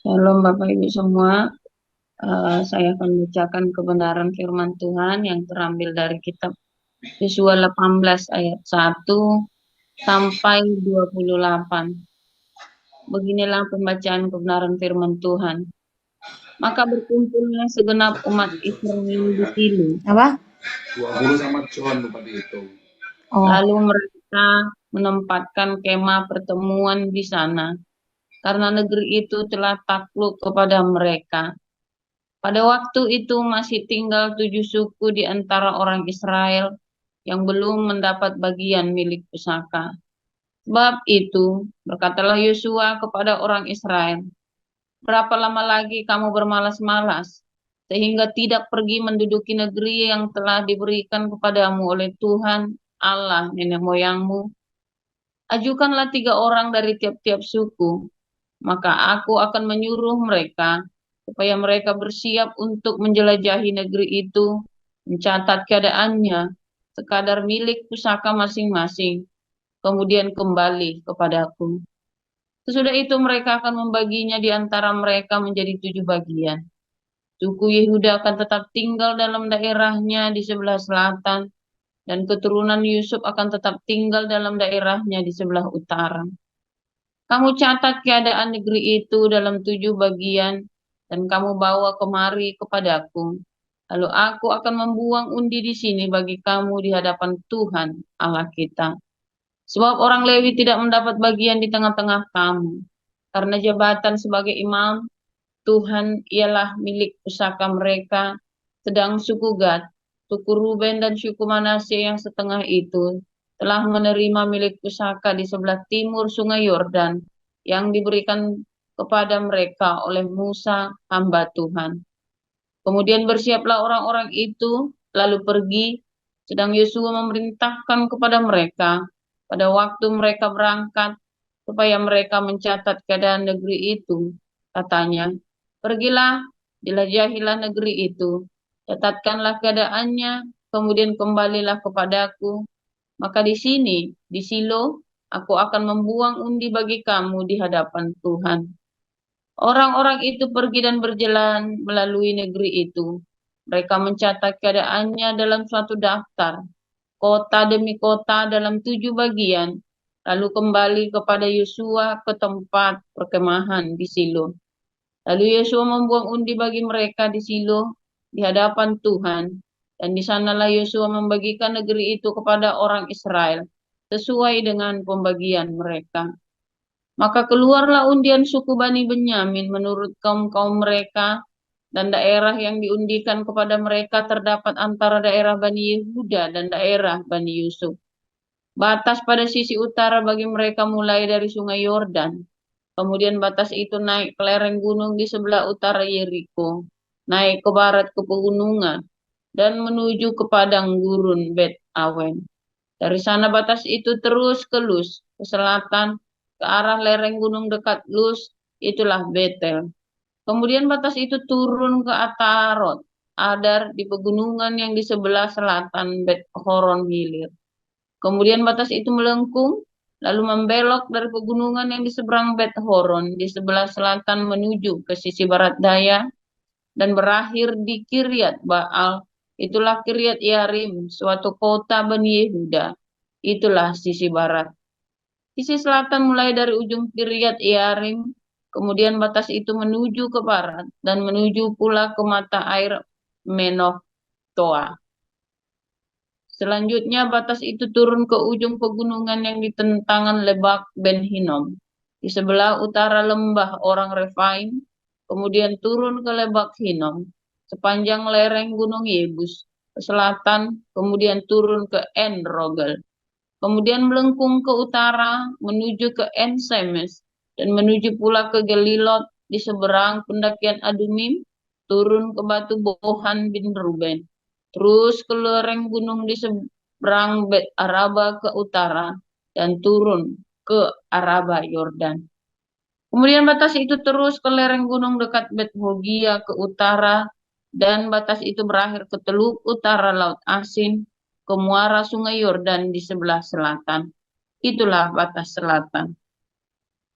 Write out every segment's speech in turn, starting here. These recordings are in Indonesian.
Shalom Bapak Ibu semua. Saya akan bacakan kebenaran firman Tuhan yang terambil dari kitab Yosua 18 ayat 1 sampai 28. Beginilah pembacaan kebenaran firman Tuhan. Maka berkumpulnya segenap umat Israel di Silo. Apa? 20 sama John lupa dihitung. Oh, Lalu mereka menempatkan kemah pertemuan di sana, karena negeri itu telah takluk kepada mereka. Pada waktu itu masih tinggal 7 suku di antara orang Israel yang belum mendapat bagian milik pusaka. Sebab itu, berkatalah Yosua kepada orang Israel, berapa lama lagi kamu bermalas-malas, sehingga tidak pergi menduduki negeri yang telah diberikan kepadamu oleh Tuhan Allah nenek moyangmu? Ajukanlah 3 orang dari tiap-tiap suku, maka aku akan menyuruh mereka supaya mereka bersiap untuk menjelajahi negeri itu, mencatat keadaannya, sekadar milik pusaka masing-masing, kemudian kembali kepadaku. Sesudah itu mereka akan membaginya di antara mereka menjadi 7 bagian. Suku Yehuda akan tetap tinggal dalam daerahnya di sebelah selatan, dan keturunan Yusuf akan tetap tinggal dalam daerahnya di sebelah utara. Kamu catat keadaan negeri itu dalam 7 bagian, dan kamu bawa kemari kepadaku. Lalu aku akan membuang undi di sini bagi kamu di hadapan Tuhan Allah kita. Sebab orang Lewi tidak mendapat bagian di tengah-tengah kamu. Karena jabatan sebagai imam Tuhan ialah milik pusaka mereka. Sedang suku Gad, suku Ruben dan suku Manasye yang setengah itu telah menerima milik pusaka di sebelah timur sungai Yordan yang diberikan kepada mereka oleh Musa hamba Tuhan. Kemudian bersiaplah orang-orang itu lalu pergi, sedang Yosua memerintahkan kepada mereka pada waktu mereka berangkat supaya mereka mencatat keadaan negeri itu. Katanya, pergilah, jelajahilah negeri itu, catatkanlah keadaannya, kemudian kembalilah kepadaku. Maka di sini, di Silo, aku akan membuang undi bagi kamu di hadapan Tuhan. Orang-orang itu pergi dan berjalan melalui negeri itu. Mereka mencatat keadaannya dalam suatu daftar, kota demi kota dalam 7 bagian, lalu kembali kepada Yosua ke tempat perkemahan di Silo. Lalu Yosua membuang undi bagi mereka di Silo di hadapan Tuhan, dan di sanalah Yosua membagikan negeri itu kepada orang Israel sesuai dengan pembagian mereka. Maka keluarlah undian suku Bani Benyamin menurut kaum-kaum mereka, dan daerah yang diundikan kepada mereka terdapat antara daerah Bani Yehuda dan daerah Bani Yusuf. Batas pada sisi utara bagi mereka mulai dari sungai Yordan. Kemudian batas itu naik ke lereng gunung di sebelah utara Yeriko, naik ke barat ke pegunungan, dan menuju ke padang gurun Bet Awen. Dari sana batas itu terus ke Luz, ke selatan, ke arah lereng gunung dekat Luz, itulah Betel. Kemudian batas itu turun ke Atarot, Adar di pegunungan yang di sebelah selatan Bet Horon Hilir. Kemudian batas itu melengkung, lalu membelok dari pegunungan yang di seberang Bet Horon di sebelah selatan menuju ke sisi barat daya dan berakhir di Kiryat Baal. Itulah Kiryat Yarim, suatu kota Bani Yehuda. Itulah sisi barat. Sisi selatan mulai dari ujung Kiryat Yarim, kemudian batas itu menuju ke barat dan menuju pula ke mata air Menoktoa. Selanjutnya batas itu turun ke ujung pegunungan yang di tentangan Lebak Ben Hinnom, di sebelah utara lembah orang Refaim, kemudian turun ke Lebak Hinnom, sepanjang lereng Gunung Yebus, ke selatan, kemudian turun ke En Rogel, kemudian melengkung ke utara, menuju ke En Semes, dan menuju pula ke Gelilot, di seberang pendakian Adumim, turun ke Batu Bohan bin Ruben, terus ke lereng gunung di seberang Bet Araba ke utara, dan turun ke Araba Yordan. Kemudian batas itu terus ke lereng gunung dekat Bet Hogia ke utara, dan batas itu berakhir ke teluk utara Laut Asin, ke muara sungai Yordan di sebelah selatan. Itulah batas selatan.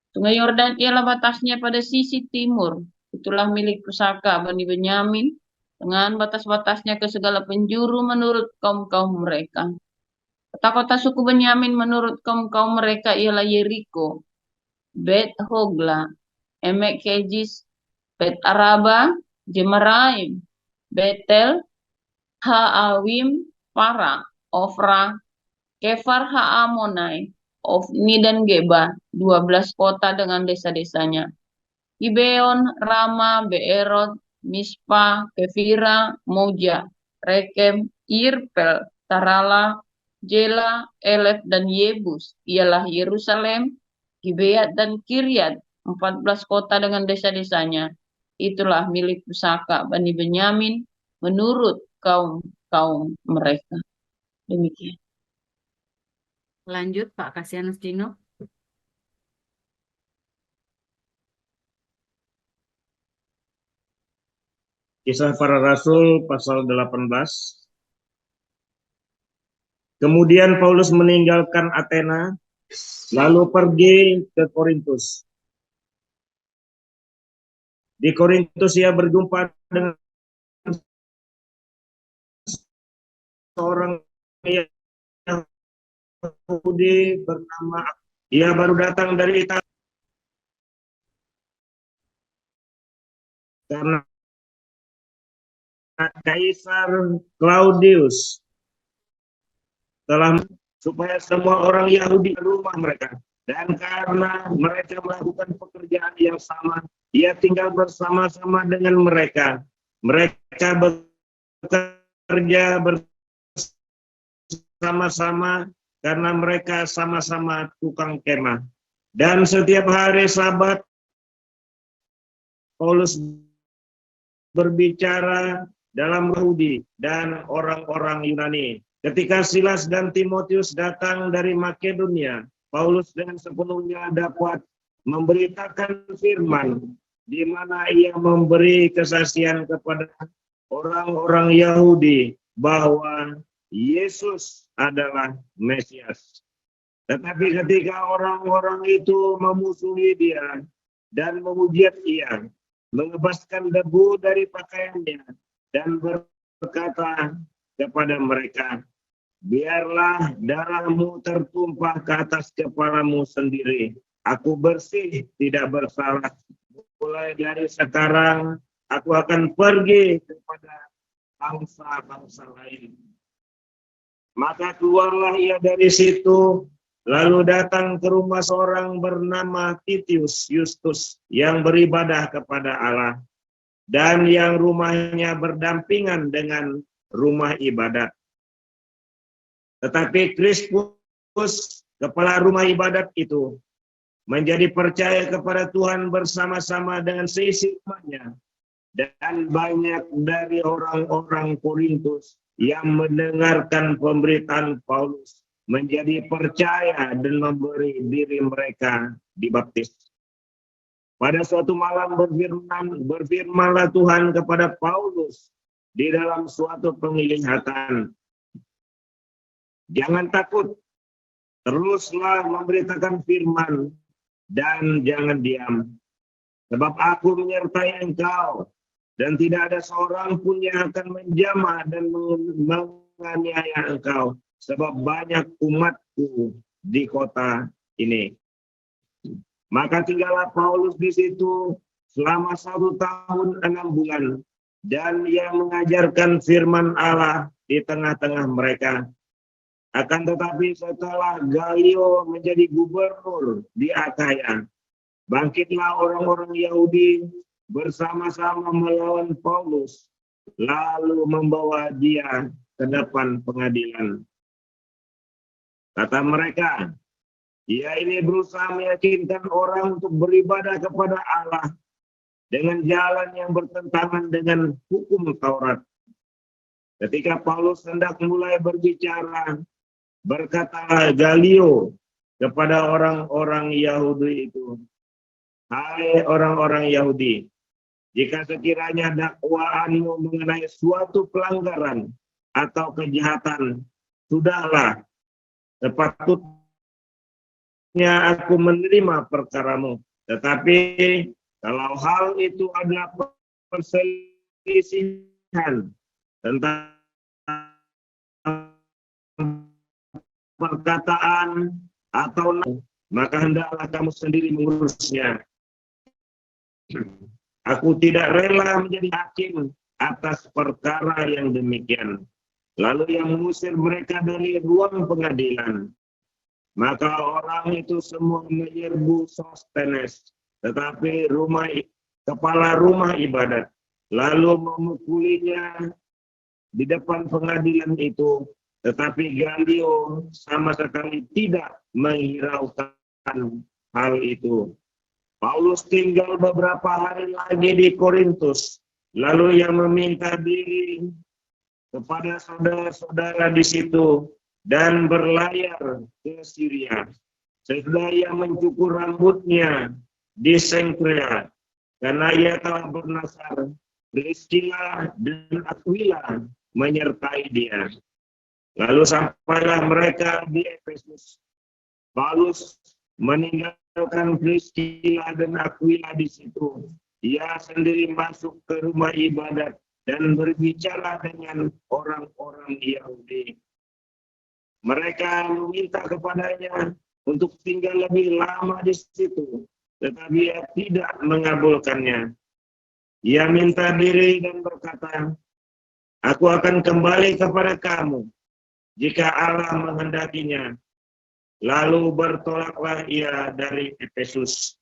Sungai Yordan ialah batasnya pada sisi timur. Itulah milik pusaka Bani Benyamin dengan batas-batasnya ke segala penjuru menurut kaum-kaum mereka. Kota-kota suku Benyamin menurut kaum-kaum mereka ialah Yeriko, Bet Hogla, Emek Kejis, Bet Araba, Jemaraim, Betel, Ha'awim, Para, Ofra, Kefar Ha'amonai, Ofni dan Geba, 12 kota dengan desa-desanya. Gibeon, Rama, Beerot, Mispa, Kefira, Moja, Rekem, Irpel, Tarala, Jela, Elef, dan Yebus. Ialah Yerusalem, Gibeat, dan Kiryat, 14 kota dengan desa-desanya. Itulah milik pusaka Bani Benyamin menurut kaum-kaum mereka. Demikian. Lanjut Pak Kasianus Dino. Kisah Para Rasul pasal 18. Kemudian Paulus meninggalkan Athena, lalu pergi ke Korintus. Di Korintus ia berjumpa dengan seorang Yahudi bernama, ia baru datang dari Italia karena Kaisar Claudius telah supaya semua orang Yahudi ke rumah mereka. Dan karena mereka melakukan pekerjaan yang sama, ia tinggal bersama-sama dengan mereka. Mereka bekerja bersama-sama karena mereka sama-sama tukang kemah. Dan setiap hari Sabat, Paulus berbicara dalam Yahudi dan orang-orang Yunani. Ketika Silas dan Timotius datang dari Makedonia, Paulus dengan sepenuhnya dapat memberitakan firman, di mana ia memberi kesaksian kepada orang-orang Yahudi bahwa Yesus adalah Mesias. Tetapi ketika orang-orang itu memusuhi dia dan memuji ia, mengebaskan debu dari pakaiannya dan berkata kepada mereka, biarlah darahmu tertumpah ke atas kepalamu sendiri. Aku bersih, tidak bersalah. Mulai dari sekarang, aku akan pergi kepada bangsa-bangsa lain. Maka keluarlah ia dari situ, lalu datang ke rumah seorang bernama Titius Justus yang beribadah kepada Allah, dan yang rumahnya berdampingan dengan rumah ibadat. Tetapi Krispus, kepala rumah ibadat itu, menjadi percaya kepada Tuhan bersama-sama dengan seisi rumahnya. Dan banyak dari orang-orang Korintus yang mendengarkan pemberitaan Paulus menjadi percaya dan memberi diri mereka dibaptis. Pada suatu malam berfirmanlah Tuhan kepada Paulus di dalam suatu penglihatan. Jangan takut, teruslah memberitakan firman dan jangan diam. Sebab aku menyertai engkau dan tidak ada seorang pun yang akan menjamah dan menganiaya engkau. Sebab banyak umatku di kota ini. Maka tinggallah Paulus di situ selama 1 tahun 6 bulan. Dan ia mengajarkan firman Allah di tengah-tengah mereka. Akan tetapi setelah Galio menjadi gubernur di Akaya, bangkitlah orang-orang Yahudi bersama-sama melawan Paulus, lalu membawa dia ke depan pengadilan. Kata mereka, ia ini berusaha meyakinkan orang untuk beribadah kepada Allah dengan jalan yang bertentangan dengan hukum Taurat. Ketika Paulus hendak mulai berbicara, berkatalah Galio kepada orang-orang Yahudi itu, hai orang-orang Yahudi, jika sekiranya dakwaanmu mengenai suatu pelanggaran atau kejahatan, sudahlah sepatutnya aku menerima perkaramu. Tetapi kalau hal itu adalah perselisihan tentang perkataan atau maka hendaklah kamu sendiri mengurusnya. Aku tidak rela menjadi hakim atas perkara yang demikian. Lalu yang mengusir mereka dari ruang pengadilan. Maka orang itu semua menyerbu Sostenes, tetapi kepala rumah ibadat, lalu memukulinya di depan pengadilan itu. Tetapi Galio sama sekali tidak menghiraukan hal itu. Paulus tinggal beberapa hari lagi di Korintus, lalu ia meminta diri kepada saudara-saudara di situ dan berlayar ke Syria. Setelah ia mencukur rambutnya di Sengkrea, karena ia telah bernasar, Priscilla dan Aquila menyertai dia. Lalu sampailah mereka di Efesus. Paulus meninggalkan Priscilla dan Aquila di situ. Ia sendiri masuk ke rumah ibadat dan berbicara dengan orang-orang Yahudi. Mereka meminta kepadanya untuk tinggal lebih lama di situ, tetapi ia tidak mengabulkannya. Ia minta diri dan berkata, "Aku akan kembali kepada kamu jika Allah menghendakinya." Lalu bertolaklah ia dari Efesus.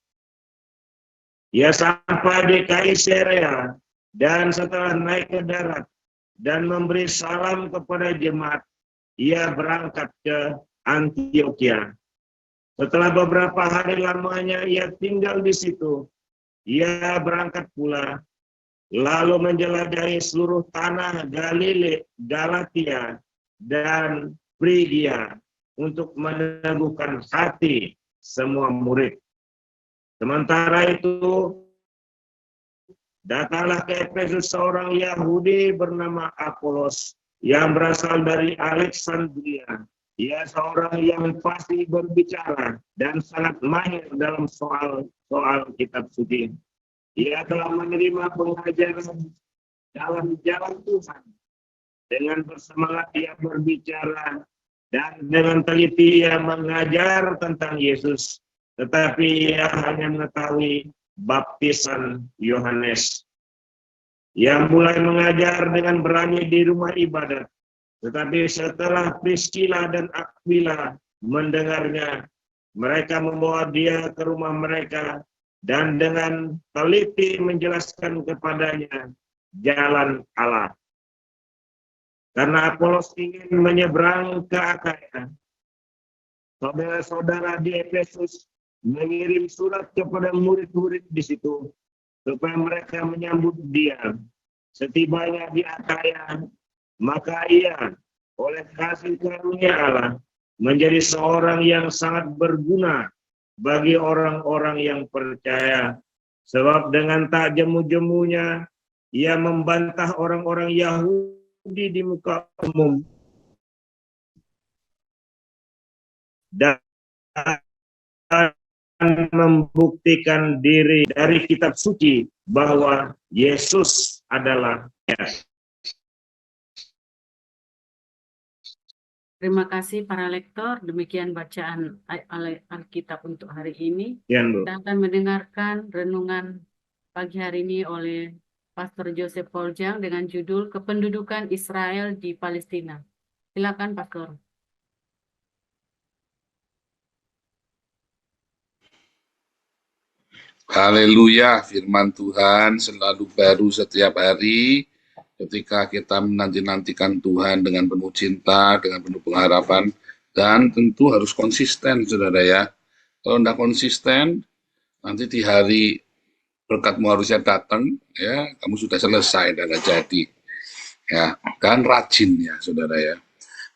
Ia sampai di Kaisarea dan setelah naik ke darat dan memberi salam kepada jemaat, ia berangkat ke Antioquia. Setelah beberapa hari lamanya ia tinggal di situ, ia berangkat pula, lalu menjelajahi seluruh tanah Galatia dan Frigia untuk meneguhkan hati semua murid. Sementara itu, datanglah ke Efesus seorang Yahudi bernama Apolos yang berasal dari Alexandria. Ia seorang yang fasih berbicara dan sangat mahir dalam soal kitab suci. Ia telah menerima pengajaran dalam jalan Tuhan. Dengan bersemangat ia berbicara dan dengan teliti ia mengajar tentang Yesus. Tetapi ia hanya mengetahui baptisan Yohanes. Ia mulai mengajar dengan berani di rumah ibadat. Tetapi setelah Priscilla dan Aquila mendengarnya, mereka membawa dia ke rumah mereka dan dengan teliti menjelaskan kepadanya jalan Allah. Karena Apolos ingin menyeberang ke Akaya, saudara-saudara di Efesus mengirim surat kepada murid-murid di situ supaya mereka menyambut dia. Setibanya di Akaya, maka ia oleh kasih karunia Allah menjadi seorang yang sangat berguna bagi orang-orang yang percaya. Sebab dengan tak jemu-jemunya ia membantah orang-orang Yahudi di muka umum dan membuktikan diri dari kitab suci bahwa Yesus adalah Yesus. Terima kasih para lektor. Demikian bacaan Alkitab untuk hari ini. Ya, Bu. Kita akan mendengarkan renungan pagi hari ini oleh Pastor Joseph Poljang dengan judul Kependudukan Israel di Palestina. Silakan, Pastor. Haleluya, firman Tuhan selalu baru setiap hari. Ketika kita menanti-nantikan Tuhan dengan penuh cinta, dengan penuh pengharapan, dan tentu harus konsisten, saudara ya. Kalau tidak konsisten, nanti di hari berkatmu harusnya datang, ya, kamu sudah selesai dan tidak jadi. Ya, dan rajin ya, saudara ya.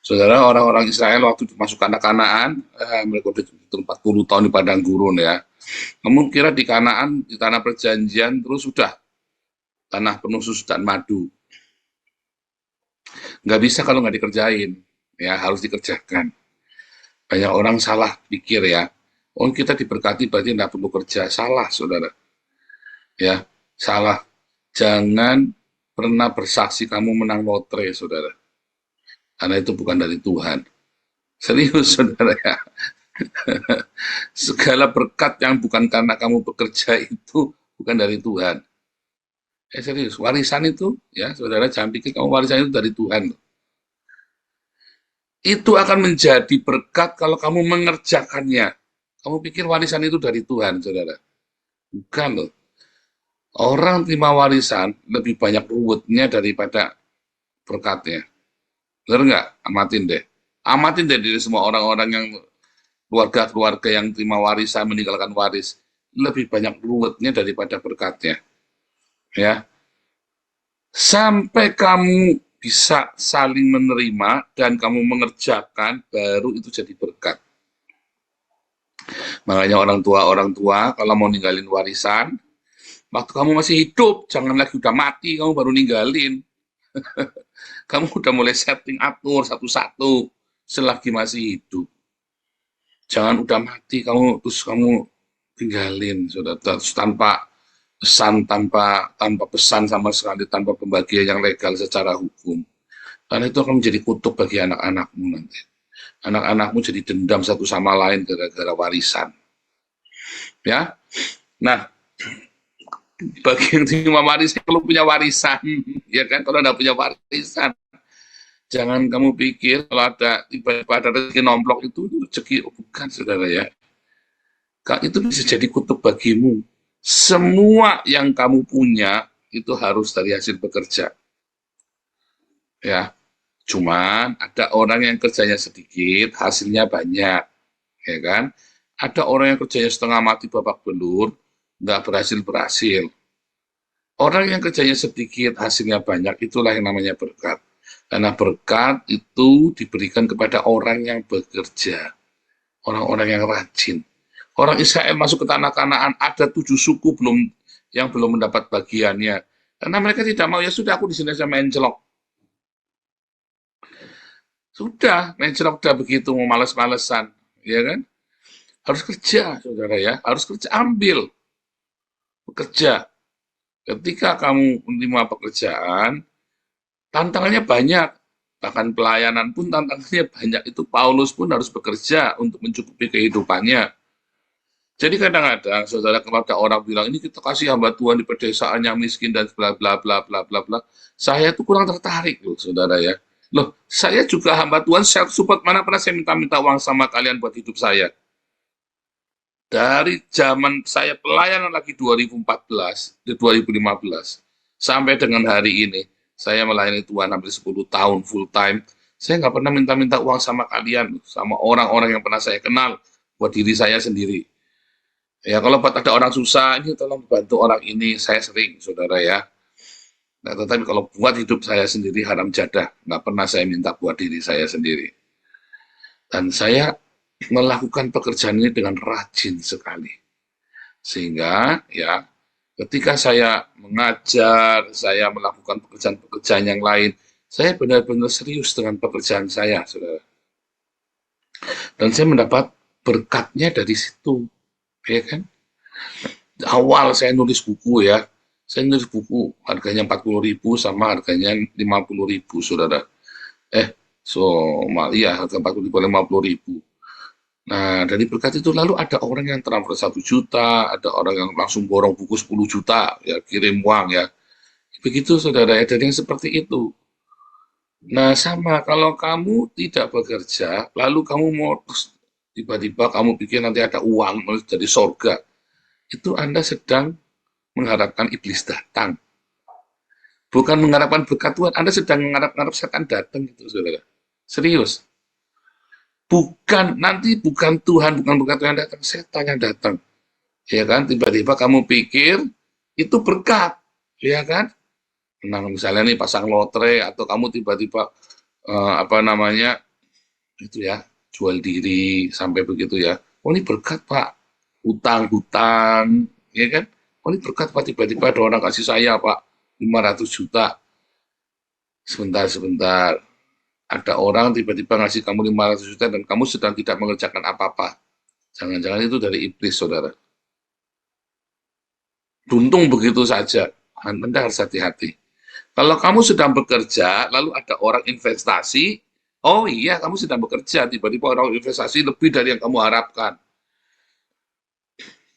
Saudara, orang-orang Israel waktu masuk Kanaan, mereka sudah 40 tahun di padang gurun ya. Kamu kira di Kanaan, di tanah perjanjian, terus sudah tanah penuh susu dan madu. Nggak bisa kalau nggak dikerjain, ya harus dikerjakan. Banyak orang salah pikir ya, Oh, kita diberkati berarti tidak perlu kerja. Salah, saudara. Ya, salah. Jangan pernah bersaksi kamu menang lotre, saudara. Karena itu bukan dari Tuhan. Serius, saudara ya. Segala berkat yang bukan karena kamu bekerja itu bukan dari Tuhan. Serius, warisan itu, ya saudara, jangan pikir kamu warisan itu dari Tuhan. Itu akan menjadi berkat kalau kamu mengerjakannya. Kamu pikir warisan itu dari Tuhan, saudara. Bukan loh. Orang terima warisan lebih banyak ruwetnya daripada berkatnya. Benar nggak? Amatin deh. Amatin deh dari semua orang-orang yang keluarga-keluarga yang terima warisan, meninggalkan waris. Lebih banyak ruwetnya daripada berkatnya. Ya. Sampai kamu bisa saling menerima dan kamu mengerjakan, baru itu jadi berkat. Makanya orang tua kalau mau ninggalin warisan, waktu kamu masih hidup, jangan lagi udah mati kamu baru ninggalin. Kamu udah mulai setting atur satu-satu selagi masih hidup. Jangan udah mati terus kamu tinggalin, sudah terus tanpa pesan sama sekali, tanpa pembagian yang legal secara hukum. Karena itu akan menjadi kutuk bagi anak-anakmu nanti. Anak-anakmu jadi dendam satu sama lain gara-gara warisan. Ya, nah, bagi yang terima warisan, kalau punya warisan, ya kan, kalau tidak punya warisan, jangan kamu pikir kalau ada tiba-tiba ada rezeki nomplok itu rezeki, bukan, saudara ya. Itu bisa jadi kutuk bagimu. Semua yang kamu punya itu harus dari hasil bekerja. Ya, cuman ada orang yang kerjanya sedikit, hasilnya banyak, ya kan? Ada orang yang kerjanya setengah mati babak belur, nggak berhasil. Orang yang kerjanya sedikit, hasilnya banyak, itulah yang namanya berkat. Karena berkat itu diberikan kepada orang yang bekerja, orang-orang yang rajin. Orang Israel masuk ke tanah Kanaan, ada 7 suku yang belum mendapat bagiannya. Karena mereka tidak mau, ya sudah aku di sini saja main celok. Sudah, main celok udah begitu, mau males-malesan, ya kan? Harus kerja, saudara ya, harus kerja, ambil, bekerja. Ketika kamu menerima pekerjaan, tantangannya banyak, bahkan pelayanan pun tantangannya banyak. Itu Paulus pun harus bekerja untuk mencukupi kehidupannya. Jadi kadang-kadang, saudara, kalau ada orang bilang, ini kita kasih hamba Tuhan di pedesaan yang miskin dan bla bla bla bla bla bla, saya itu kurang tertarik loh, saudara ya. Loh, saya juga hamba Tuhan, self support, mana pernah saya minta-minta uang sama kalian buat hidup saya. Dari zaman saya pelayanan lagi 2015 sampai dengan hari ini, saya melayani Tuhan hampir 10 tahun full time. Saya nggak pernah minta-minta uang sama kalian, sama orang-orang yang pernah saya kenal, buat diri saya sendiri. Ya, kalau buat ada orang susah, ini tolong bantu orang ini, saya sering, saudara ya. Nah, tetapi kalau buat hidup saya sendiri, haram jadah. Nggak pernah saya minta buat diri saya sendiri. Dan saya melakukan pekerjaan ini dengan rajin sekali. Sehingga, ya, ketika saya mengajar, saya melakukan pekerjaan-pekerjaan yang lain, saya benar-benar serius dengan pekerjaan saya, saudara. Dan saya mendapat berkatnya dari situ. Ya kan? Awal saya nulis buku ya, saya nulis buku harganya 40.000 sama harganya 50.000, saudara. Harga 40.000 50.000. Nah, dari berkat itu lalu ada orang yang transfer 1 juta, ada orang yang langsung borong buku 10 juta, ya kirim uang ya. Begitu, saudara, ada yang seperti itu. Nah, sama kalau kamu tidak bekerja, lalu kamu mau tiba-tiba kamu pikir nanti ada uang dari sorga, itu Anda sedang mengharapkan iblis datang. Bukan mengharapkan berkat Tuhan, Anda sedang mengharap setan datang gitu, saudara. Serius. Bukan Tuhan, bukan berkat Tuhan datang, setan yang datang. Ya kan, tiba-tiba kamu pikir itu berkat, ya kan? Nah, misalnya nih pasang lotre atau kamu tiba-tiba itu ya, jual diri sampai begitu ya. Oh, ini berkat, Pak. Hutang, ya kan? Oh, ini berkat, Pak. Tiba-tiba ada orang kasih saya, Pak, 500 juta. Sebentar. Ada orang tiba-tiba ngasih kamu 500 juta dan kamu sedang tidak mengerjakan apa-apa. Jangan-jangan itu dari iblis, saudara. Buntung begitu saja. Anda harus hati-hati. Kalau kamu sedang bekerja, lalu ada orang investasi, oh iya kamu sedang bekerja, tiba-tiba orang investasi lebih dari yang kamu harapkan.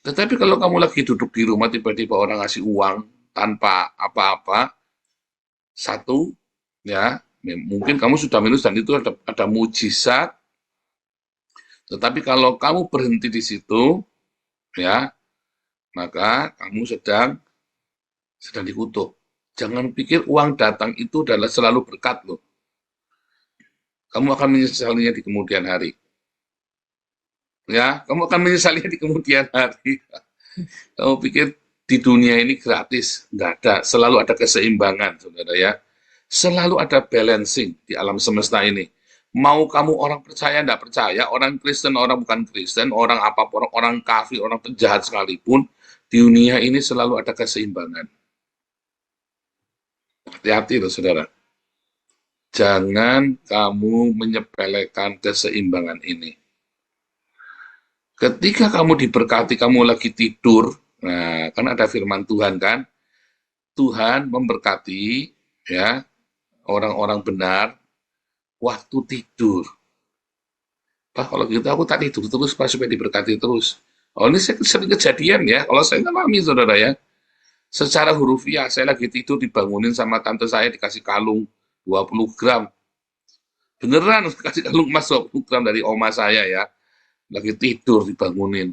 Tetapi kalau kamu lagi duduk di rumah, tiba-tiba orang ngasih uang tanpa apa-apa, satu, ya, mungkin kamu sudah minus dan itu ada mujizat, tetapi kalau kamu berhenti di situ, ya, maka kamu sedang dikutuk. Jangan pikir uang datang itu adalah selalu berkat loh. Kamu akan menyesalinya di kemudian hari. Ya, kamu akan menyesalinya di kemudian hari. Kamu pikir di dunia ini gratis? Nggak ada. Selalu ada keseimbangan, saudara ya. Selalu ada balancing di alam semesta ini. Mau kamu orang percaya, nggak percaya, orang Kristen, orang bukan Kristen, orang apapun, orang kafir, orang penjahat sekalipun, di dunia ini selalu ada keseimbangan. Hati-hati loh, saudara. Jangan kamu menyepelekan keseimbangan ini. Ketika kamu diberkati, kamu lagi tidur, nah, kan ada firman Tuhan kan, Tuhan memberkati ya orang-orang benar waktu tidur. Pak, kalau gitu aku tak tidur terus, Pak, supaya diberkati terus. Oh, ini sering kejadian ya, kalau saya ngalami, saudara ya. Secara hurufiah, saya lagi tidur dibangunin sama tante saya, dikasih kalung 20 gram. Beneran, kasih kalung emas 20 gram dari oma saya ya. Lagi tidur dibangunin.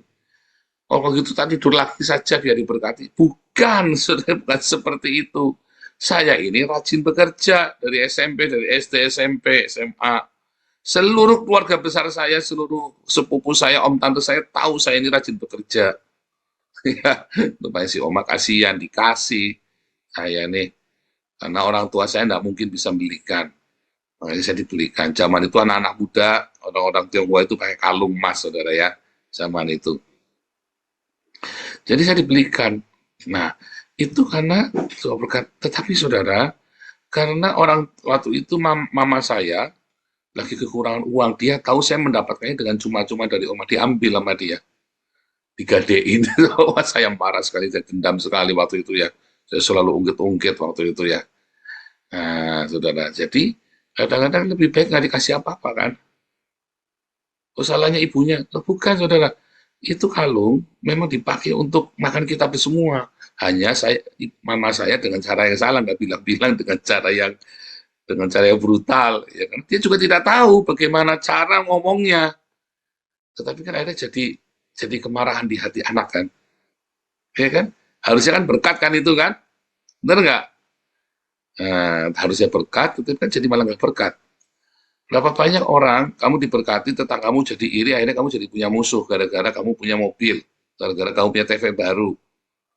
Oh, kalau gitu tak tidur lagi saja biar diberkati. Bukan, saudara, bukan seperti itu. Saya ini rajin bekerja dari SMP, dari SD, SMP, SMA. Seluruh keluarga besar saya, seluruh sepupu saya, om tante saya tahu saya ini rajin bekerja. Ya, supaya si oma kasihan, dikasih. Saya nih, karena orang tua saya tidak mungkin bisa belikan. Makanya saya dibelikan. Zaman itu anak-anak muda, orang-orang Tionghoa itu pakai kalung emas, saudara ya. Zaman itu. Jadi saya dibelikan. Nah, itu karena berkat. Tetapi saudara, karena orang waktu itu mama saya lagi kekurangan uang, dia tahu saya mendapatkannya dengan cuma-cuma dari oma, diambil sama dia, digadein. Wah, saya marah sekali, saya dendam sekali waktu itu ya. Saya selalu ungkit-ungkit waktu itu ya. Nah, saudara, jadi kadang-kadang lebih baik nggak dikasih apa-apa kan. Oh, salahnya ibunya. Oh, bukan, saudara. Itu kalung memang dipakai untuk makan kita semua. Hanya mama saya dengan cara yang salah, nggak bilang-bilang dengan cara yang brutal. Ya kan? Dia juga tidak tahu bagaimana cara ngomongnya. Tetapi kan akhirnya jadi kemarahan di hati anak kan. Ya kan? Harusnya kan berkat kan itu kan. Benar nggak? Harusnya berkat, tetapi kan jadi malah nggak berkat. Berapa banyak orang kamu diberkati, tetanggamu jadi iri, akhirnya kamu jadi punya musuh gara-gara kamu punya mobil, gara-gara kamu punya TV baru,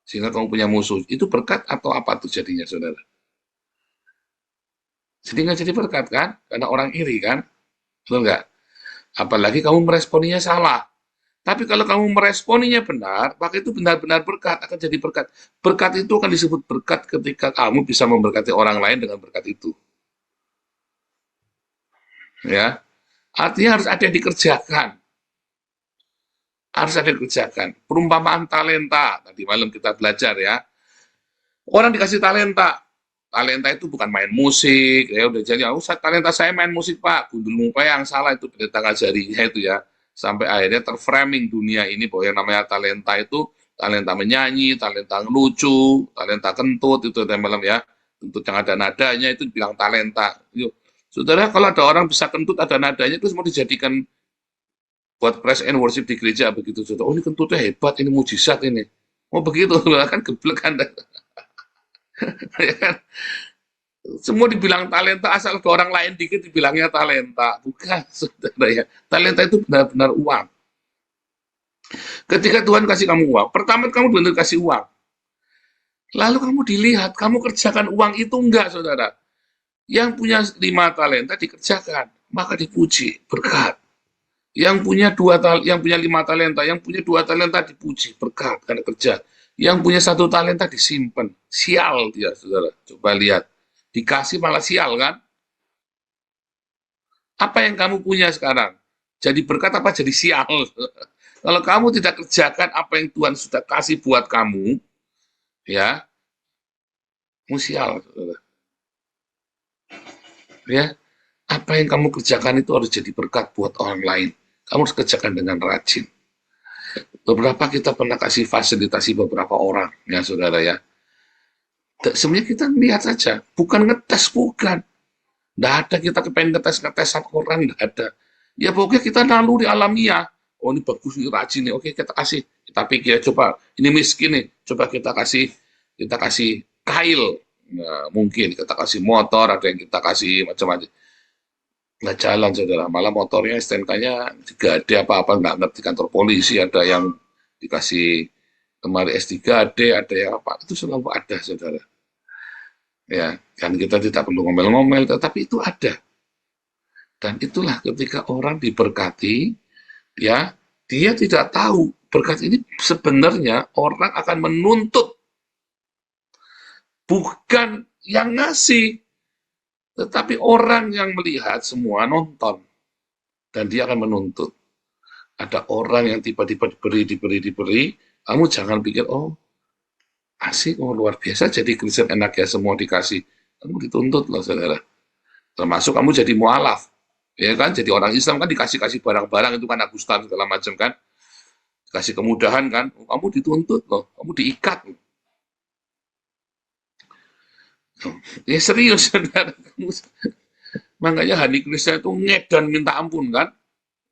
sehingga kamu punya musuh. Itu berkat atau apa tuh jadinya, saudara? Jadi nggak jadi berkat kan? Karena orang iri kan? Betul nggak? Apalagi kamu meresponinya salah. Tapi kalau kamu meresponinya benar, maka itu benar-benar berkat, akan jadi berkat. Berkat itu akan disebut berkat ketika kamu bisa memberkati orang lain dengan berkat itu. Ya, artinya harus ada yang dikerjakan. Harus ada yang dikerjakan. Perumpamaan talenta, tadi malam kita belajar ya. Orang dikasih talenta. Talenta itu bukan main musik, ya udah jadi, talenta saya main musik Pak, gundul muka yang salah itu pendeta ngajarinya itu ya. Sampai akhirnya terframing dunia ini bahwa yang namanya talenta itu talenta menyanyi, talenta ngelucu, talenta kentut itu malam ya. Kentut yang ada nadanya itu dibilang talenta. Yuk. Saudara, kalau ada orang bisa kentut ada nadanya itu mau dijadikan buat praise and worship di gereja begitu. Saudara, oh ini kentutnya hebat, ini mujizat ini. Oh begitu, kan geblek kan. Ya kan? Semua dibilang talenta, asal ke orang lain dikit dibilangnya talenta. Bukan, saudara ya. Talenta itu benar-benar uang. Ketika Tuhan kasih kamu uang, pertama kamu benar kasih uang. Lalu kamu dilihat, kamu kerjakan uang itu enggak, saudara. Yang punya 5 talenta dikerjakan, maka dipuji, berkat. Yang punya 5 talenta, yang punya 2 talenta dipuji, berkat karena kerja. Yang punya 1 talenta disimpan, sial dia, saudara. Coba lihat, dikasih malah sial kan? Apa yang kamu punya sekarang? Jadi berkat apa jadi sial? Kalau kamu tidak kerjakan apa yang Tuhan sudah kasih buat kamu, ya, musial. Ya, apa yang kamu kerjakan itu harus jadi berkat buat orang lain. Kamu harus kerjakan dengan rajin. Beberapa kita pernah kasih fasilitasi beberapa orang, ya saudara ya. Sebenarnya kita lihat saja, bukan ngetes, bukan. Nggak ada kita kepengen ngetes Al-Quran, nggak ada. Ya pokoknya kita naluri alamiah. Oh ini bagus, ini rajin nih, oke kita kasih. Kita pikir, coba ini miskin nih, coba kita kasih kail. Nah, mungkin kita kasih motor, ada yang kita kasih macam-macam. Nggak jalan saudara, malah motornya STNK-nya juga ada apa-apa, nggak ngerti kantor polisi, ada yang dikasih kemarin S3D, ada yang apa, itu selalu ada saudara. Ya, kan kita tidak perlu ngomel-ngomel, tetapi itu ada. Dan itulah ketika orang diberkati, ya, dia tidak tahu berkat ini sebenarnya orang akan menuntut, bukan yang ngasih, tetapi orang yang melihat semua nonton, dan dia akan menuntut. Ada orang yang tiba-tiba diberi, kamu jangan pikir, oh, asik, oh luar biasa, jadi Kristen enak ya, semua dikasih. Kamu dituntut loh, saudara. Termasuk kamu jadi mualaf. Ya kan, jadi orang Islam kan dikasih barang-barang, itu kan Agustan segala macam kan. Dikasih kemudahan kan, oh, kamu dituntut loh, kamu diikat. Ya serius, saudara. Makanya Hani Kristen itu ngedan minta ampun kan,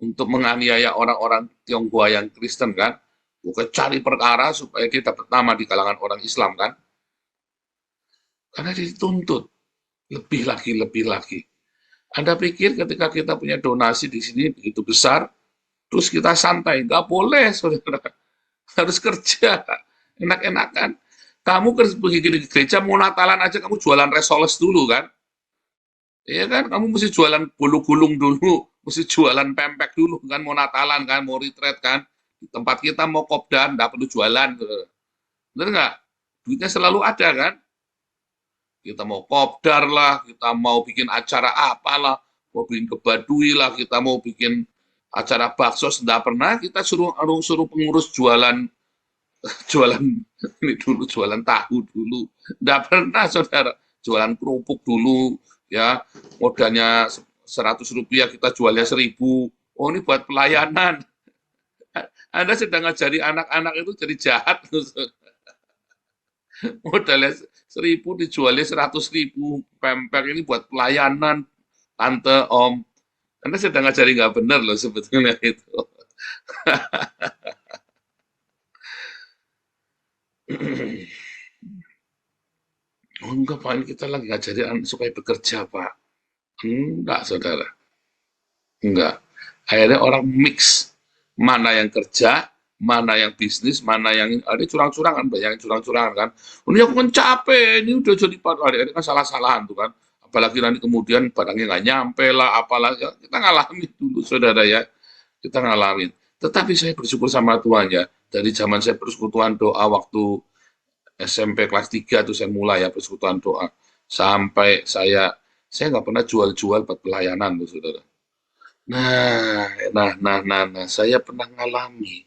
untuk menganiaya orang-orang Tionghoa yang Kristen kan. Bukan cari perkara supaya dia dapat nama di kalangan orang Islam kan. Karena dituntut lebih lagi. Anda pikir ketika kita punya donasi di sini begitu besar, terus kita santai? Nggak boleh, saudara. Harus kerja, enak-enakan. Kamu pergi ke gereja, mau Natalan aja kamu jualan resoles dulu kan? Iya kan, kamu mesti jualan bulu gulung dulu, mesti jualan pempek dulu kan, mau Natalan kan, mau retreat kan. Di tempat kita mau kopdar, nggak perlu jualan. Bener nggak? Duitnya selalu ada kan? Kita mau kopdar lah, kita mau bikin acara apalah, mau bikin kebadui lah, kita mau bikin acara bakso, tidak pernah kita suruh pengurus jualan ini dulu, jualan tahu dulu, tidak pernah saudara, jualan kerupuk dulu, ya modalnya 100 rupiah kita jualnya 1000, oh ini buat pelayanan. Anda sedang ngajari anak-anak itu jadi jahat, modalnya 1000 dijualnya 100.000, pempek ini buat pelayanan, tante, om. Anda sedang ngajari nggak benar loh sebetulnya itu. Oh enggak Pak, ini kita lagi ngajari anak supaya bekerja Pak. Enggak saudara. Enggak. Akhirnya orang mix. Mana yang kerja, mana yang bisnis, mana yang ada curang-curangan, bayangin curang-curangan kan. Ini aku kan capek, ini udah jadi hari-hari kan salah-salahan tuh kan. Apalagi nanti kemudian barangnya nggak nyampe lah, apalah. Ya, kita ngalamin dulu saudara ya. Kita ngalamin. Tetapi saya bersyukur sama Tuhan ya. Dari zaman saya persekutuan doa waktu SMP kelas 3 tuh saya mulai ya persekutuan doa. Sampai saya nggak pernah jual-jual buat pelayanan tuh saudara. Nah, saya pernah ngalami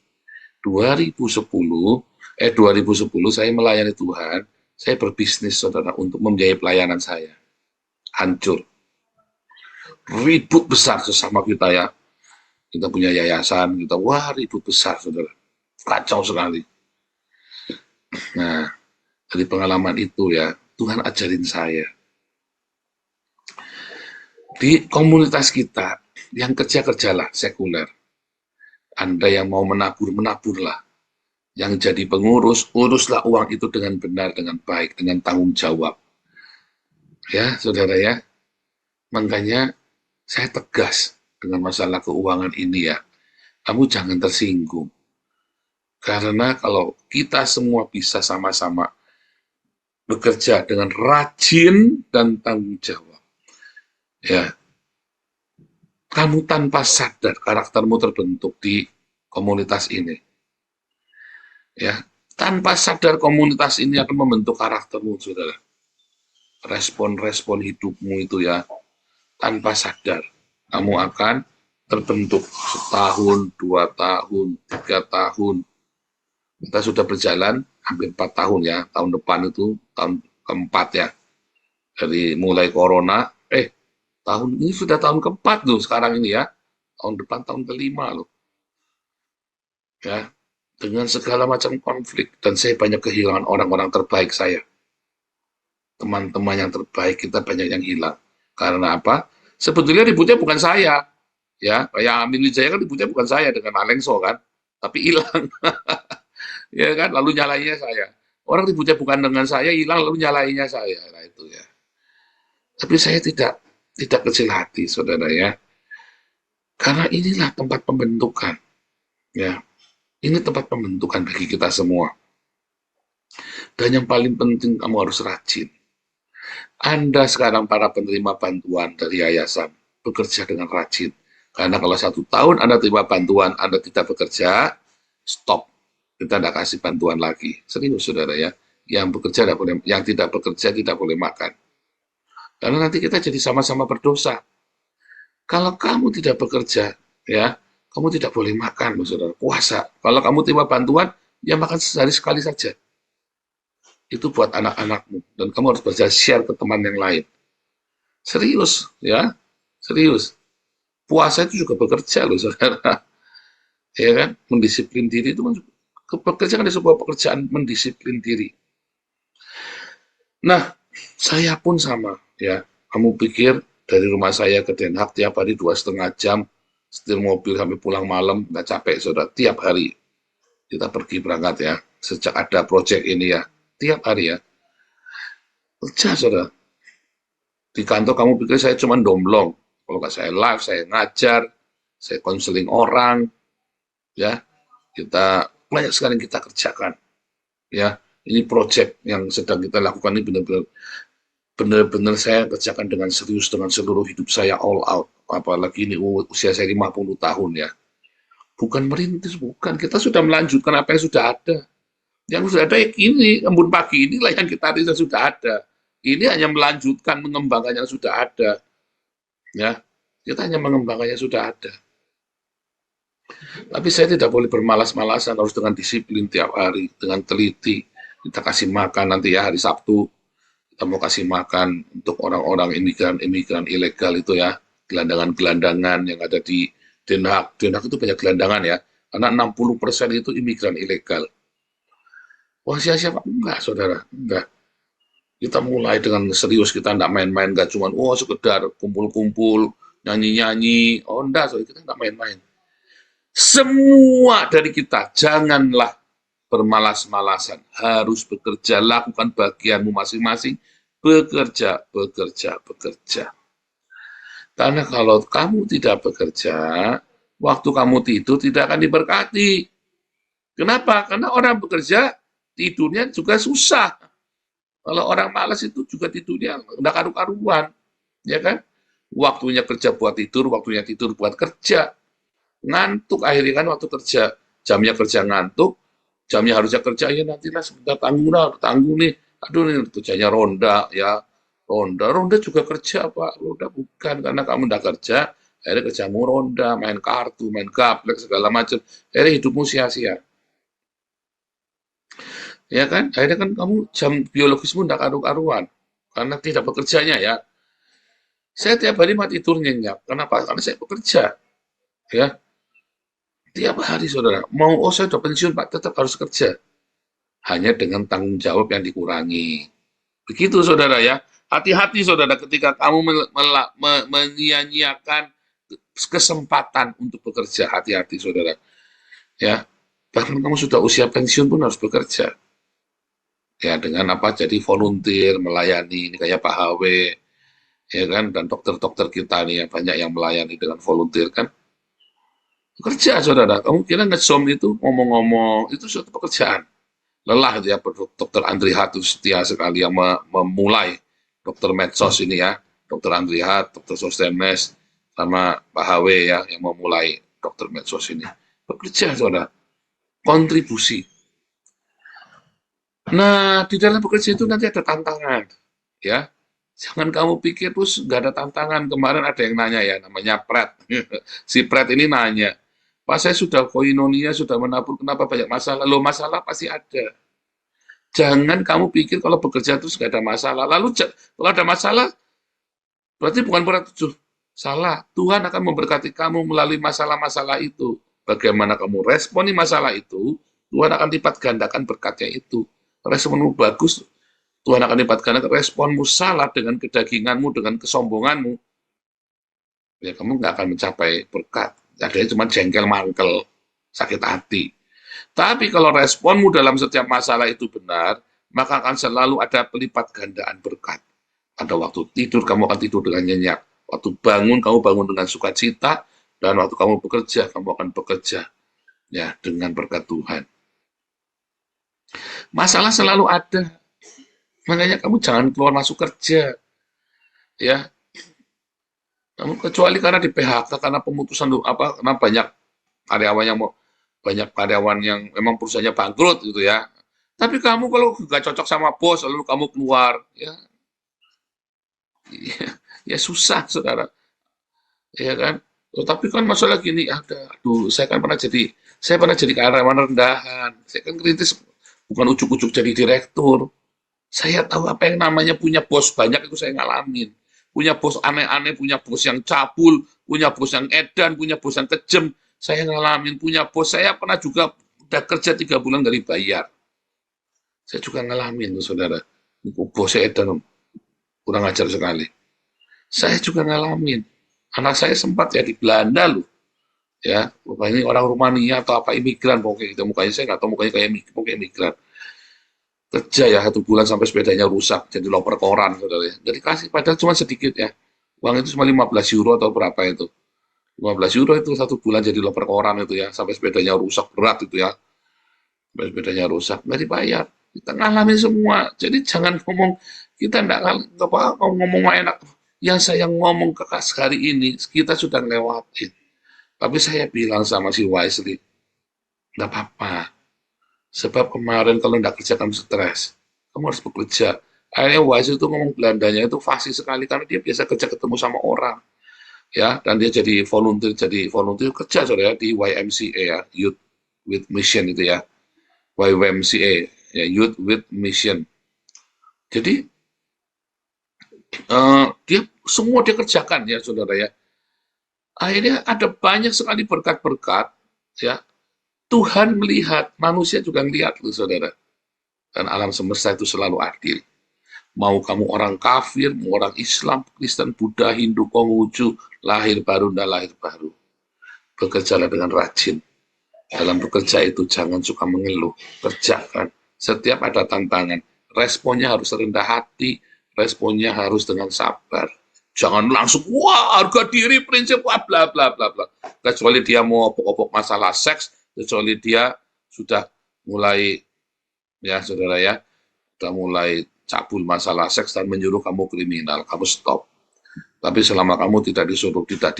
2010 saya melayani Tuhan, saya berbisnis saudara untuk membiayai pelayanan saya. Hancur. Ribut besar sesama kita ya. Kita punya yayasan, kita wah ribut besar saudara. Kacau sekali. Nah, dari pengalaman itu ya, Tuhan ajarin saya. Di komunitas kita, yang kerja-kerjalah sekuler. Anda yang mau menaburlah. Yang jadi pengurus, uruslah uang itu dengan benar, dengan baik, dengan tanggung jawab. Ya, saudara ya. Makanya saya tegas dengan masalah keuangan ini ya. Kamu jangan tersinggung. Karena kalau kita semua bisa sama-sama bekerja dengan rajin dan tanggung jawab. Ya, kamu tanpa sadar karaktermu terbentuk di komunitas ini. Ya, tanpa sadar komunitas ini akan membentuk karaktermu, saudara. Respon-respon hidupmu itu ya, tanpa sadar kamu akan terbentuk setahun, 2 tahun, 3 tahun. Kita sudah berjalan hampir 4 tahun ya. Tahun depan itu tahun keempat ya. Dari mulai corona, tahun ini sudah tahun keempat loh sekarang ini ya. Tahun depan tahun kelima loh. Ya, dengan segala macam konflik dan saya banyak kehilangan orang-orang terbaik saya. Teman-teman yang terbaik kita banyak yang hilang. Karena apa? Sebetulnya ributnya bukan saya. Ya, kayak Amin Wijaya kan ributnya bukan saya dengan Alengso kan, tapi hilang. Ya kan, lalu nyalainnya saya. Orang ributnya bukan dengan saya, hilang lalu nyalainnya saya. Nah itu ya. Tapi saya tidak kecil hati, saudara ya. Karena inilah tempat pembentukan. Ya, ini tempat pembentukan bagi kita semua. Dan yang paling penting kamu harus rajin. Anda sekarang para penerima bantuan dari yayasan bekerja dengan rajin. Karena kalau 1 tahun Anda terima bantuan, Anda tidak bekerja, stop. Kita tidak kasih bantuan lagi. Serius, saudara ya. Yang bekerja tidak boleh, yang tidak bekerja tidak boleh makan. Karena nanti kita jadi sama-sama berdosa. Kalau kamu tidak bekerja, ya, kamu tidak boleh makan, saudara. Puasa. Kalau kamu terima bantuan, ya makan sehari sekali saja. Itu buat anak-anakmu. Dan kamu harus bisa share ke teman yang lain. Serius, ya. Serius. Puasa itu juga bekerja loh, saudara. Ya kan? Mendisiplin diri itu kan pekerjaan sebuah pekerjaan mendisiplin diri. Nah, saya pun sama, ya. Kamu pikir dari rumah saya ke Den Haag tiap hari 2,5 jam, setir mobil sampai pulang malam, nggak capek, saudara. Tiap hari kita pergi berangkat ya. Sejak ada proyek ini ya, tiap hari ya. Kerja, saudara. Di kantor kamu pikir saya cuma domblong. Kalau nggak saya live, saya ngajar, saya konseling orang, ya. Kita banyak sekali yang kita kerjakan, ya. Ini proyek yang sedang kita lakukan ini benar-benar saya kerjakan dengan serius, dengan seluruh hidup saya all out. Apalagi ini usia saya 50 tahun ya. Bukan merintis, bukan. Kita sudah melanjutkan apa yang sudah ada. Yang sudah ada ini, embun pagi inilah yang kita sudah ada. Ini hanya melanjutkan, mengembangkan yang sudah ada. Ya, kita hanya mengembangkan yang sudah ada. Tapi saya tidak boleh bermalas-malasan, harus dengan disiplin tiap hari, dengan teliti. Kita kasih makan nanti ya hari Sabtu, kita mau kasih makan untuk orang-orang imigran ilegal itu ya, gelandangan-gelandangan yang ada di Den Haag. Den Haag itu banyak gelandangan ya, karena 60% itu imigran ilegal. Wah, siapa? Enggak, saudara, enggak. Kita mulai dengan serius, kita enggak main-main, enggak cuma sekedar kumpul-kumpul, nyanyi-nyanyi. Oh, enggak, saudara, kita enggak main-main. Semua dari kita, janganlah bermalas-malasan, harus bekerja, lakukan bagianmu masing-masing, bekerja. Karena kalau kamu tidak bekerja, waktu kamu tidur tidak akan diberkati. Kenapa? Karena orang bekerja, tidurnya juga susah. Kalau orang malas itu juga tidurnya udah karu-karuan, ya kan? Waktunya kerja buat tidur, waktunya tidur buat kerja. Ngantuk akhirnya kan waktu kerja, jamnya kerja ngantuk, jamnya harusnya kerja, ya nantilah sebentar tanggung nih, aduh nih kerjanya ronda ya, ronda juga kerja Pak, ronda bukan, karena kamu udah kerja, akhirnya kerjamu ronda, main kartu, main gaplek segala macam, akhirnya hidupmu sia-sia. Ya kan, akhirnya kan kamu jam biologismu udah karu-karuan, karena tidak bekerjanya ya. Saya tiap hari mati tidur nyenyak, kenapa? Karena saya bekerja, ya. Tiap hari, saudara. Saya udah pensiun, Pak, tetap harus kerja. Hanya dengan tanggung jawab yang dikurangi. Begitu, saudara ya. Hati-hati, saudara, ketika kamu menyia-nyiakan kesempatan untuk bekerja. Hati-hati, saudara. Ya, bahkan kamu sudah usia pensiun pun harus bekerja. Ya, dengan apa? Jadi volunteer, melayani. Ini kayak Pak HW, ya kan? Dan dokter-dokter kita nih, ya, banyak yang melayani dengan volunteer, kan? Kerja, saudara. Kamu kira nge-zoom itu ngomong-ngomong, itu suatu pekerjaan. Lelah ya, Dr. Andri Hat itu setia sekali yang memulai dokter medsos ini ya. Dr. Andri Hat, Dr. Sostenes, sama Pak HW ya, yang memulai dokter medsos ini. Bekerja, saudara. Kontribusi. Nah, di dalam bekerja itu nanti ada tantangan. Ya. Jangan kamu pikir terus nggak ada tantangan. Kemarin ada yang nanya ya, namanya Pret. Si Pret ini nanya, Pak saya sudah koinonia, sudah menabur, kenapa banyak masalah? Loh masalah pasti ada. Jangan kamu pikir kalau bekerja terus nggak ada masalah. Lalu kalau ada masalah, berarti bukan berat tujuh. Salah. Tuhan akan memberkati kamu melalui masalah-masalah itu. Bagaimana kamu responi masalah itu, Tuhan akan lipat gandakan berkatnya itu. Responmu bagus, Tuhan akan lipat gandakan. Responmu salah dengan kedaginganmu, dengan kesombonganmu, ya kamu nggak akan mencapai berkat. Adanya cuma jengkel mangkel, sakit hati. Tapi kalau responmu dalam setiap masalah itu benar, maka akan selalu ada pelipat gandaan berkat. Pada waktu tidur, kamu akan tidur dengan nyenyak. Waktu bangun, kamu bangun dengan sukacita. Dan waktu kamu bekerja, kamu akan bekerja ya dengan berkat Tuhan. Masalah selalu ada. Makanya kamu jangan keluar masuk kerja. Ya, kamu kecuali karena di PHK, karena pemutusan karena banyak karyawan yang memang perusahaannya bangkrut gitu ya. Tapi kamu kalau nggak cocok sama bos, lalu kamu keluar, ya susah, saudara. Ya kan? Tapi kan masalah gini, aduh, saya pernah jadi karyawan rendahan. Saya kan kritis, bukan ujuk-ujuk jadi direktur. Saya tahu apa yang namanya punya bos banyak, itu saya ngalamin. Punya bos aneh-aneh, punya bos yang cabul, punya bos yang edan, punya bos yang kejam. Saya ngalamin. Punya bos, saya pernah juga udah kerja 3 bulan nggak dibayar. Saya juga ngalamin, saudara. Bos saya edan, kurang ajar sekali. Saya juga ngalamin. Anak saya sempat ya di Belanda loh. Ya, ini orang Rumania atau apa imigran pokoknya gitu. Mukanya saya nggak tahu mukanya kayak imigran. Kerja ya 1 bulan sampai sepedanya rusak, jadi loper koran, saudara. Jadi kasih padahal cuma sedikit ya. Uang itu cuma 15 euro atau berapa itu. 15 euro itu 1 bulan jadi loper koran itu ya, sampai sepedanya rusak berat itu ya. Sampai sepedanya rusak, nggak dibayar. Kita ngalamin semua. Jadi jangan ngomong, kita nggak ngomong enak. Yang saya ngomong ke hari ini, kita sudah lewatin. Tapi saya bilang sama si Wisely, nggak apa-apa. Sebab kemarin kalau nggak kerja kamu stres. Kamu harus bekerja. Akhirnya Wisely itu ngomong Belandanya itu fasih sekali, karena dia biasa kerja ketemu sama orang. Ya, dan dia jadi volunteer kerja saudara di YMCA ya, Youth with Mission itu ya. YMCA, ya, Youth with Mission. Jadi, dia kerjakan ya saudara ya. Akhirnya ada banyak sekali berkat-berkat ya. Tuhan melihat, manusia juga melihat loh saudara. Dan alam semesta itu selalu adil. Mau kamu orang kafir, mau orang Islam, Kristen, Buddha, Hindu, Konghucu, lahir baru, dan lahir baru. Bekerjalah dengan rajin. Dalam bekerja itu jangan suka mengeluh, kerjakan. Setiap ada tantangan, responnya harus rendah hati, responnya harus dengan sabar. Jangan langsung, wah harga diri, prinsip, wah bla bla bla bla. Kecuali dia mau opok-opok masalah seks, kecuali dia sudah mulai, ya saudara ya, sudah mulai cabul masalah seks dan menyuruh kamu kriminal, kamu stop. Tapi selama kamu tidak disuruh, tidak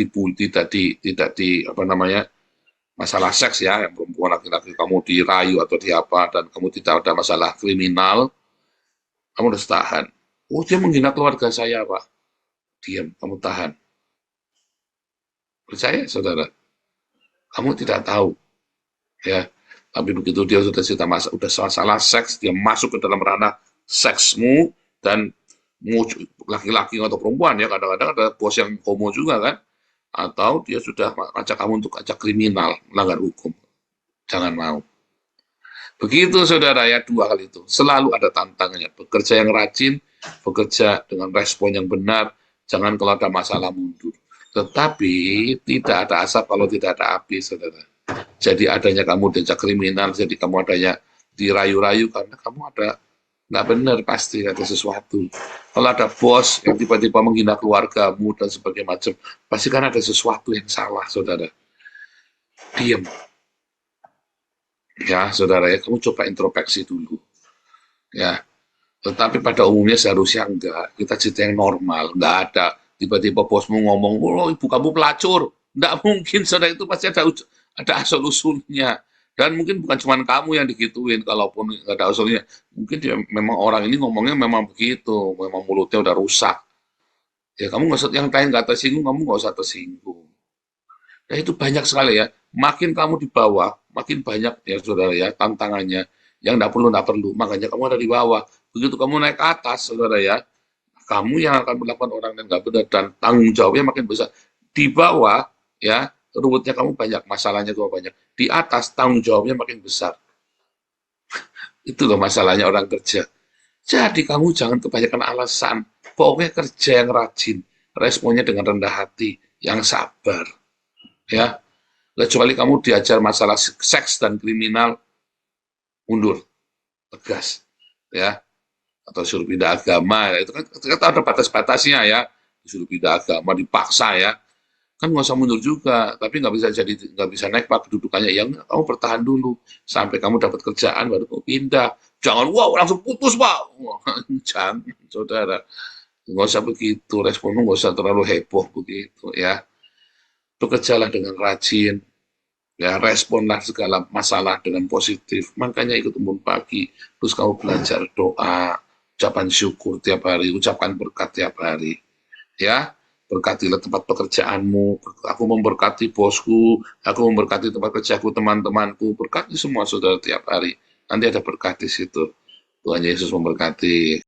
masalah seks ya, yang perempuan laki-laki kamu dirayu atau di apa, dan kamu tidak ada masalah kriminal, kamu harus tahan. Oh, dia menghina keluarga saya, Pak. Diam, kamu tahan. Percaya, saudara? Kamu tidak tahu. Ya, tapi begitu dia sudah masalah seks, dia masuk ke dalam ranah seksmu, dan laki-laki atau perempuan ya, kadang-kadang ada bos yang homo juga kan, atau dia sudah ajak kamu untuk ajak kriminal, melanggar hukum. Jangan mau. Begitu saudara ya, 2 hal itu. Selalu ada tantangannya. Bekerja yang rajin, bekerja dengan respon yang benar, jangan kalau ada masalah mundur. Tetapi tidak ada asap kalau tidak ada api, saudara. Jadi adanya kamu diajak kriminal, jadi kamu adanya dirayu-rayu karena kamu ada nggak benar, pasti ada sesuatu. Kalau ada bos yang tiba-tiba menghina keluargamu dan sebagainya macam, pasti kan ada sesuatu yang salah, saudara. Diam. Ya, saudara ya, kamu coba introspeksi dulu. Ya, tetapi pada umumnya seharusnya enggak. Kita cerita yang normal, enggak ada tiba-tiba bosmu ngomong, oh ibu kamu pelacur. Enggak mungkin, saudara, itu pasti ada asal-usulnya. Dan mungkin bukan cuma kamu yang digituin, kalaupun nggak ada usulnya. Mungkin dia memang orang ini ngomongnya memang begitu, memang mulutnya udah rusak. Ya kamu nggak usah, yang lain nggak tersinggung, kamu nggak usah tersinggung. Nah itu banyak sekali ya. Makin kamu di bawah, makin banyak ya saudara ya tantangannya. Yang nggak perlu. Makanya kamu ada di bawah. Begitu kamu naik ke atas, saudara ya, kamu yang akan melakukan orang yang nggak benar dan tanggung jawabnya makin besar. Di bawah, ya, ruwetnya kamu banyak, masalahnya juga banyak. Di atas, tanggung jawabnya makin besar. Itu loh masalahnya orang kerja. Jadi kamu jangan kebanyakan alasan. Pokoknya kerja yang rajin, responnya dengan rendah hati, yang sabar. Ya, kecuali kamu diajar masalah seks dan kriminal, mundur, tegas. Ya, atau suruh pindah agama, ya. Itu kan kita ada batas-batasnya ya. Disuruh pindah agama, dipaksa ya. Kan nggak usah mundur juga, tapi nggak bisa naik pak kedudukannya. Yang kamu bertahan dulu sampai kamu dapat kerjaan baru kamu pindah. Jangan wow langsung putus pak. Wah, jangan saudara, nggak usah begitu. Responmu nggak usah terlalu heboh begitu ya. Bekerjalah dengan rajin, ya responlah segala masalah dengan positif. Makanya ikut embun pagi, terus kamu belajar doa, ucapan syukur tiap hari, ucapkan berkat tiap hari. Ya, berkatilah tempat pekerjaanmu, aku memberkati bosku, aku memberkati tempat kerjaku, teman-temanku, berkati semua saudara tiap hari. Nanti ada berkat di situ. Tuhan Yesus memberkati.